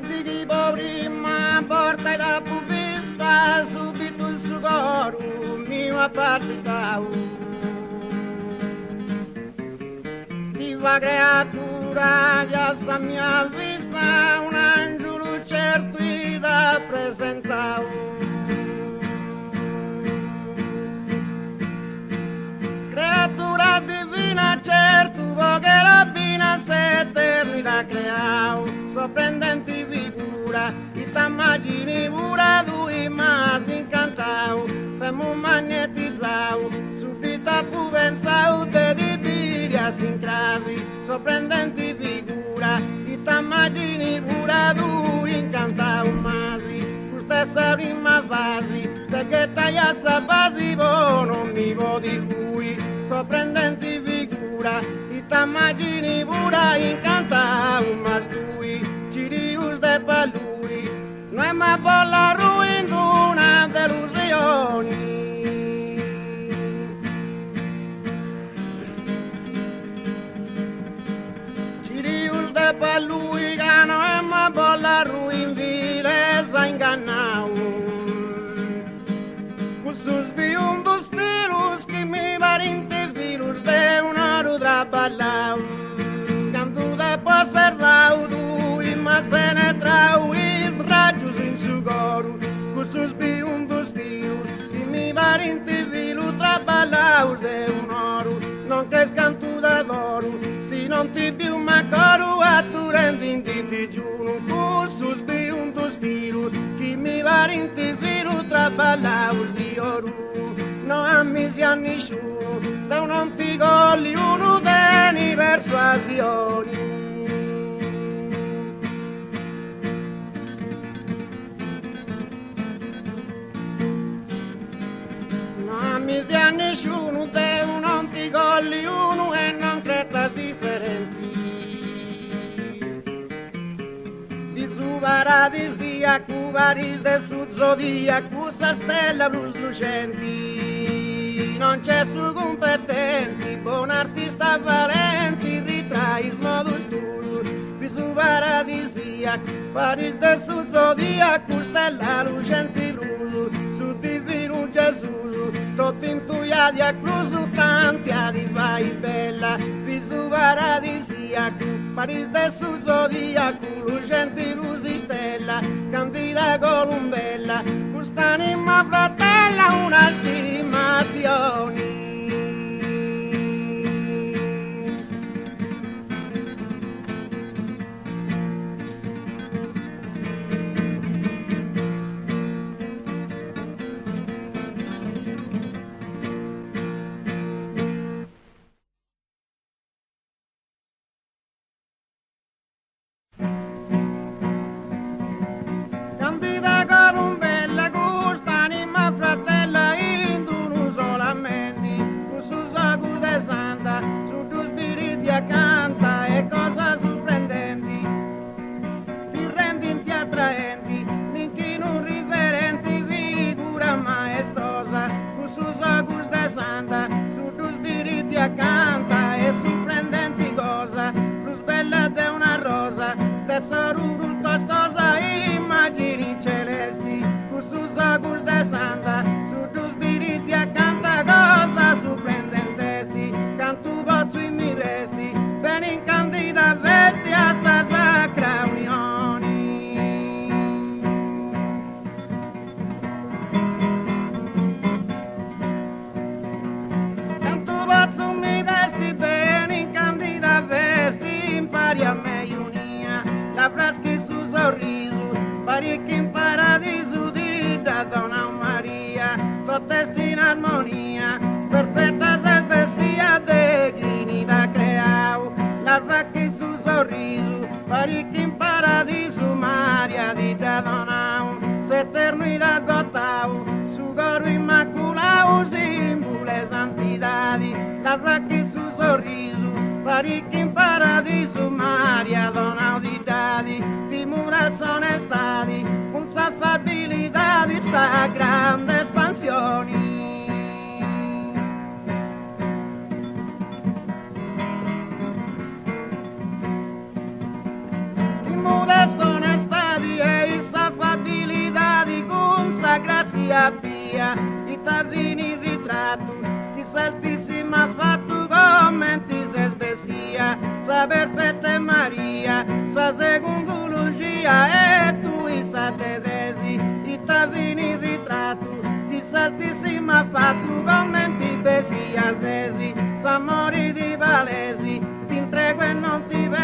di chi prima porta la pupista, subito il suo coro mi va partitao. Viva creatura, già sta mia vista, un angelo certo da presentao. Creatura divina, certo, che la bina s'eternità creao, sorprendenti figura, ti t'immagini pura tu ma si incantao, siamo magnetizzao, subito fu pensao, te di bilia si incrasi, sorprendenti figura, ti t'immagini pura tu incantao, masi, tu stessa prima fasi, se che tagliazza fasi, non mi di cui, sorprendenti figura, ti t'immagini pura incantao, ma stui, ci rius de pa lui, non è mai la ruina una delusione. Ci rius de pa lui, che non è mai la ruina, vilesa ingannao. Cussus vium dos virus, che mi varinte virus de una rudra ballau. Cantu de po serrau, tu mas penetrau, rajos in su coro. Cussus vium dos virus, che mi varinte virus traballau de un oro. Non che scantu de d'oro, si non ti più m'accoru, a tu rendi ti digiuno. Cussus vium dos virus, che mi varinte virus traballau di oro. Non ammisi a nessuno, da un antico liuno deni persuasioni. Non ammisi a nessuno, da un antico liuno e non creta differenti. Di su paradisiaco, varis de su zodiaco, sa stella blu lucenti. Non c'è su competenti, buon artista valenti, ritrai modus tuus. Di su paradisiaco, varis de su zodiaco, stella lucenti blu, su divino Gesù, tutto intuiati a cruzu, tanti a di vai bella. Di su paradisiaco, varis de su zodiaco, lucenti luci stella, candida columbella, quest'anima fratella una stimazione. Candida columbella, quest'anima fratella, in tu solamente, con su sacu de santa, su tu spiriti accanta, e cosa sorprendenti, ti rendi ti attraenti, minchi non riferenti, figura maestosa, con su sacu de santa, su tu spiriti accanta, e sorprendenti cosa, più bella de una rosa, tesoro costosa, immagini celesti, con su sacu de santa, su tu spiriti accanta, cosa sorprendentesi, cantu pozzo in mi resti, ben in candida vesti a sta sacra unione. Cantu pozzo mi vesti, ben in candida vesti, impari a me unia, la frasca sa perfetta è Maria, sa secundologia e tu sa tedesi, i tavini ritratto, di saltissima fatto commenti besi alzesi, sa mori di valesi, ti intrego e non ti vedo.